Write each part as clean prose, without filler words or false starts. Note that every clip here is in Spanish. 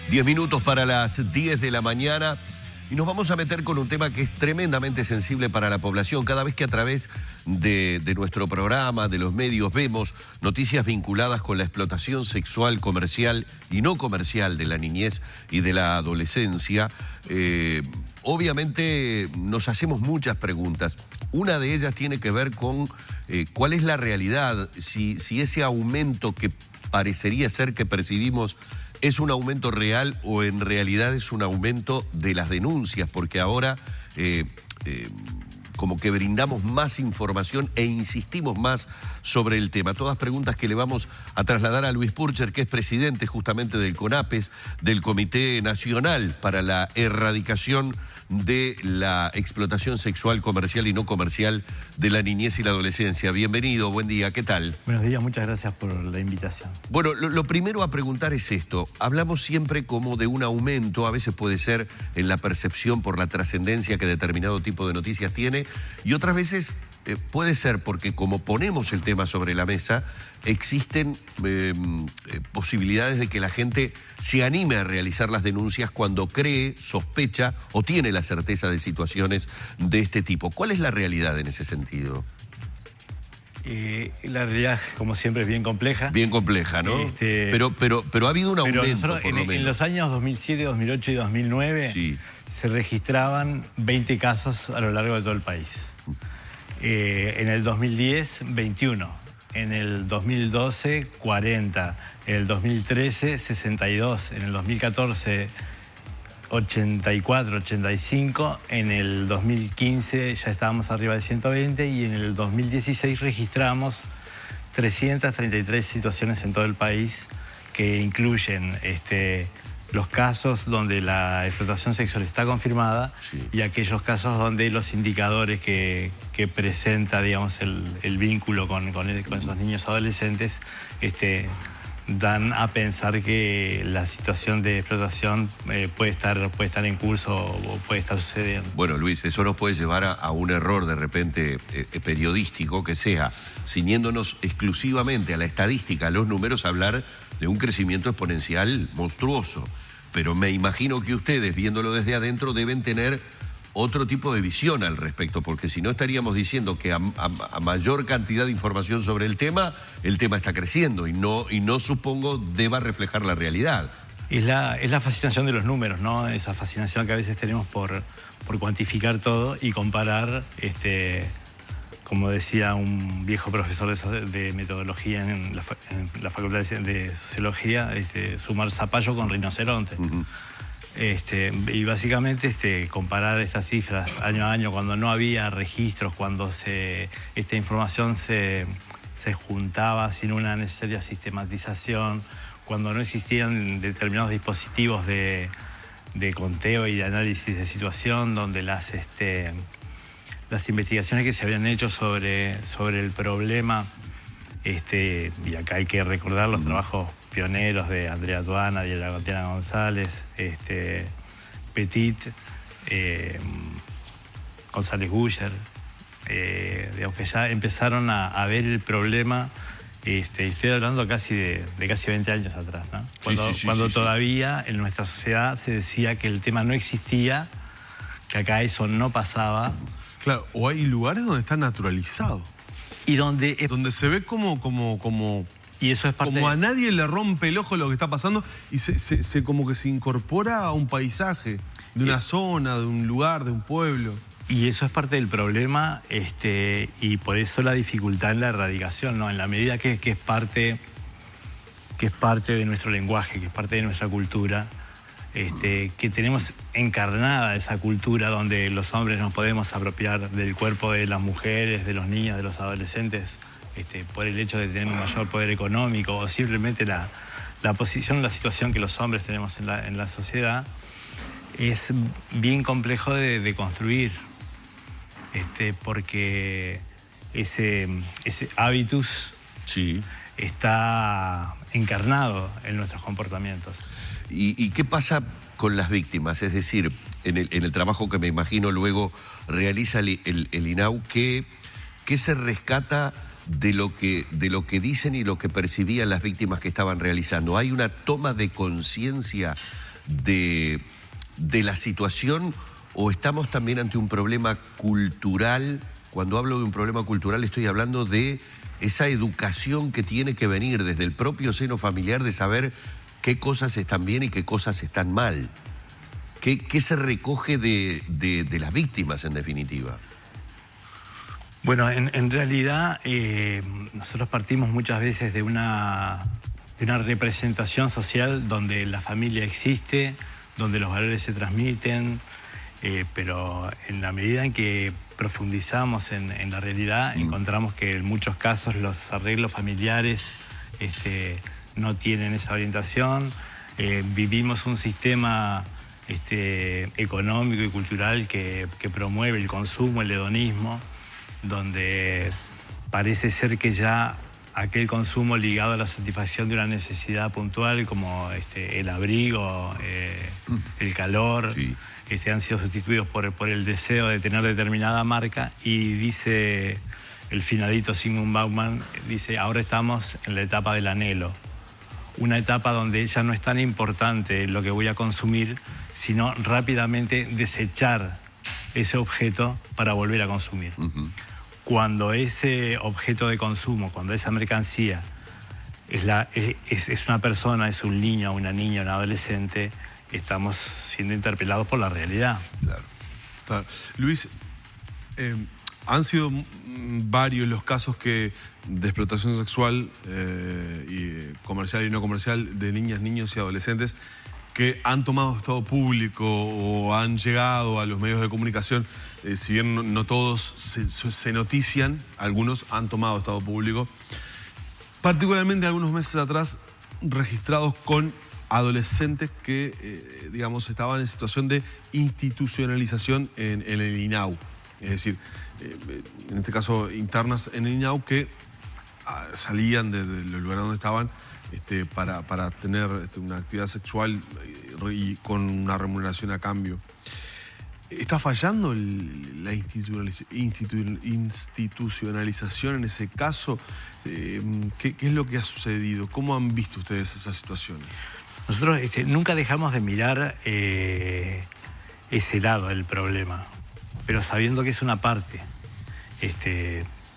10 minutos para las 10 de la mañana y nos vamos a meter con un tema que es tremendamente sensible para la población. Cada vez que a través de nuestro programa, de los medios, vemos noticias vinculadas con la explotación sexual, comercial y no comercial de la niñez y de la adolescencia, obviamente nos hacemos muchas preguntas. Una de ellas tiene que ver con cuál es la realidad, si ese aumento que parecería ser que percibimos ¿es un aumento real o en realidad es un aumento de las denuncias? Porque ahora como que brindamos más información e insistimos más sobre el tema. Todas preguntas que le vamos a trasladar a Luis Purcher, que es presidente justamente del CONAPES, del Comité Nacional para la Erradicación de la Explotación Sexual Comercial y no comercial de la niñez y la adolescencia. Bienvenido, buen día, ¿qué tal? Buenos días, muchas gracias por la invitación. Bueno, lo primero a preguntar es esto. Hablamos siempre como de un aumento, a veces puede ser en la percepción por la trascendencia que determinado tipo de noticias tiene, y otras veces puede ser porque como ponemos el tema sobre la mesa, existen posibilidades de que la gente se anime a realizar las denuncias cuando cree, sospecha o tiene la certeza de situaciones de este tipo. ¿Cuál es la realidad en ese sentido? La realidad, como siempre, es bien compleja. Bien compleja, ¿no? Pero ha habido un aumento, nosotros, por lo menos. En los años 2007, 2008 y 2009 sí, se registraban 20 casos a lo largo de todo el país. En el 2010, 21. En el 2012, 40. En el 2013, 62. En el 2014, 84, 85. En el 2015 ya estábamos arriba de 120 y en el 2016 registramos 333 situaciones en todo el país que incluyen los casos donde la explotación sexual está confirmada, sí, y aquellos casos donde los indicadores que presenta, digamos, el vínculo con esos niños adolescentes dan a pensar que la situación de explotación puede estar en curso o puede estar sucediendo. Bueno, Luis, eso nos puede llevar a un error de repente periodístico, que sea, ciñéndonos exclusivamente a la estadística, a los números, hablar de un crecimiento exponencial monstruoso. Pero me imagino que ustedes, viéndolo desde adentro, deben tener otro tipo de visión al respecto, porque si no estaríamos diciendo que a mayor cantidad de información sobre el tema está creciendo y no supongo deba reflejar la realidad. Es la fascinación de los números, ¿no? Esa fascinación que a veces tenemos por cuantificar todo y comparar, como decía un viejo profesor de metodología en la Facultad de Sociología, sumar zapallo con rinoceronte. Uh-huh. Y básicamente comparar estas cifras año a año cuando no había registros, cuando esta información se juntaba sin una necesaria sistematización, cuando no existían determinados dispositivos de conteo y de análisis de situación, donde las investigaciones que se habían hecho sobre el problema, y acá hay que recordar los trabajos pioneros de Andrea Aduana, de Tatiana González, Petit, González Guller, digamos que ya empezaron a ver el problema, estoy hablando casi de casi 20 años atrás, ¿no? Cuando todavía en nuestra sociedad se decía que el tema no existía, que acá eso no pasaba. Claro, o hay lugares donde está naturalizado. Y donde se ve como y eso es parte como a nadie le rompe el ojo lo que está pasando y como que se incorpora a un paisaje, de una zona, de un lugar, de un pueblo. Y eso es parte del problema, y por eso la dificultad en la erradicación, ¿no? En la medida que es parte de nuestro lenguaje, que es parte de nuestra cultura, que tenemos encarnada esa cultura donde los hombres nos podemos apropiar del cuerpo de las mujeres, de los niños, de los adolescentes, por el hecho de tener un mayor poder económico o simplemente la posición, la situación que los hombres tenemos en la sociedad, es bien complejo de construir, porque ese hábitus, sí, está encarnado en nuestros comportamientos. ¿Y qué pasa con las víctimas? Es decir, en el trabajo que me imagino luego realiza el INAU, ¿qué se rescata de lo que dicen y lo que percibían las víctimas que estaban realizando? ¿Hay una toma de conciencia de la situación, o estamos también ante un problema cultural? Cuando hablo de un problema cultural estoy hablando de esa educación que tiene que venir desde el propio seno familiar, de saber qué cosas están bien y qué cosas están mal. ¿Qué se recoge de las víctimas, en definitiva? Bueno, en realidad nosotros partimos muchas veces de una representación social donde la familia existe, donde los valores se transmiten, pero en la medida en que profundizamos en la realidad, encontramos que en muchos casos los arreglos familiares no tienen esa orientación. Vivimos un sistema económico y cultural que promueve el consumo, el hedonismo, donde parece ser que ya aquel consumo ligado a la satisfacción de una necesidad puntual como el abrigo, el calor, Sí. Han sido sustituidos por el deseo de tener determinada marca. Y dice el finadito Zygmunt Bauman, dice, ahora estamos en la etapa del anhelo, una etapa donde ya no es tan importante lo que voy a consumir, sino rápidamente desechar ese objeto para volver a consumir. Cuando ese objeto de consumo, cuando esa mercancía es una persona, es un niño, una niña, un adolescente, estamos siendo interpelados por la realidad. Claro. Luis, han sido varios los casos de explotación sexual y comercial y no comercial de niñas, niños y adolescentes que han tomado estado público o han llegado a los medios de comunicación. Si bien no todos se notician, algunos han tomado estado público. Particularmente algunos meses atrás, registrados con adolescentes que, digamos, estaban en situación de institucionalización en el INAU. Es decir, en este caso, internas en el INAU que salían del lugar donde estaban para tener una actividad sexual y con una remuneración a cambio. ¿Está fallando la institucionalización en ese caso? ¿Qué es lo que ha sucedido? ¿Cómo han visto ustedes esas situaciones? Nosotros nunca dejamos de mirar ese lado del problema, pero sabiendo que es una parte.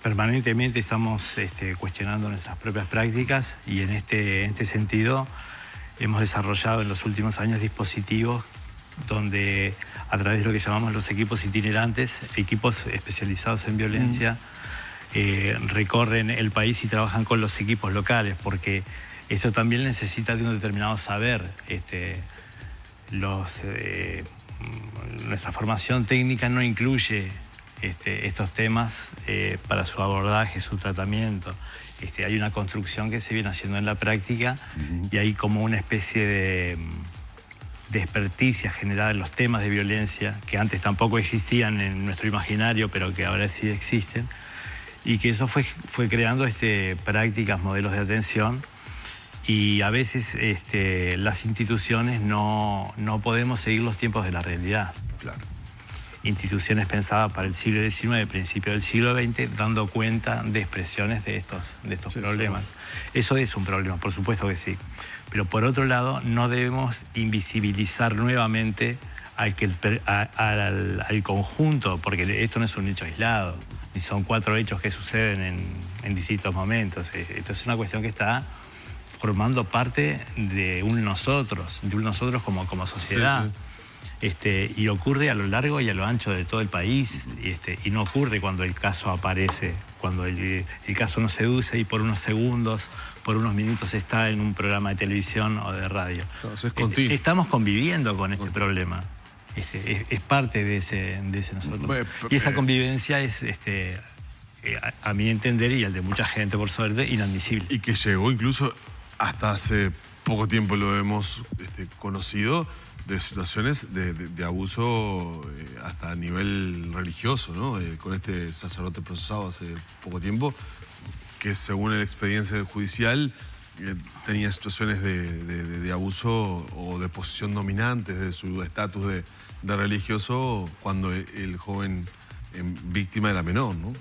Permanentemente estamos cuestionando nuestras propias prácticas y en este sentido hemos desarrollado en los últimos años dispositivos donde a través de lo que llamamos los equipos itinerantes, equipos especializados en violencia, recorren el país y trabajan con los equipos locales, porque esto también necesita de un determinado saber. Nuestra formación técnica no incluye estos temas para su abordaje, su tratamiento. Hay una construcción que se viene haciendo en la práctica y hay como una especie de experticia generada en los temas de violencia que antes tampoco existían en nuestro imaginario, pero que ahora sí existen, y que eso fue creando prácticas, modelos de atención. Y a veces las instituciones no podemos seguir los tiempos de la realidad. Claro. Instituciones pensadas para el siglo XIX, principio del siglo XX, dando cuenta de expresiones de estos problemas. Eso es un problema, por supuesto que sí. Pero por otro lado, no debemos invisibilizar nuevamente al conjunto, porque esto no es un hecho aislado, ni son 4 hechos que suceden en distintos momentos. Esto es una cuestión que está formando parte de un nosotros como sociedad. Sí, sí. Y ocurre a lo largo y a lo ancho de todo el país, y no ocurre cuando el caso aparece, cuando el caso nos seduce y por unos segundos, por unos minutos está en un programa de televisión o de radio. Entonces, es continuo. Estamos conviviendo con este problema. Es parte de ese nosotros. Y esa convivencia es, a mi entender y al de mucha gente, por suerte, inadmisible. Y que llegó incluso hasta hace poco tiempo, lo hemos conocido, de situaciones de abuso hasta a nivel religioso, ¿no? Con este sacerdote procesado hace poco tiempo, que según el expediente judicial tenía situaciones de abuso o de posición dominante de su estatus de religioso cuando el joven víctima de la menor, ¿no?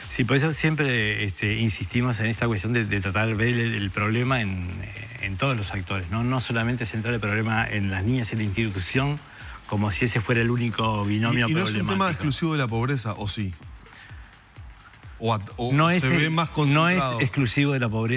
Sí, por eso siempre insistimos en esta cuestión de tratar de ver el problema en todos los actores, ¿no? No solamente centrar el problema en las niñas y la institución, como si ese fuera el único binomio Y no problemático. es un tema exclusivo de la pobreza, ¿o sí? ¿O No se ve más no es concentrado? exclusivo de la pobreza.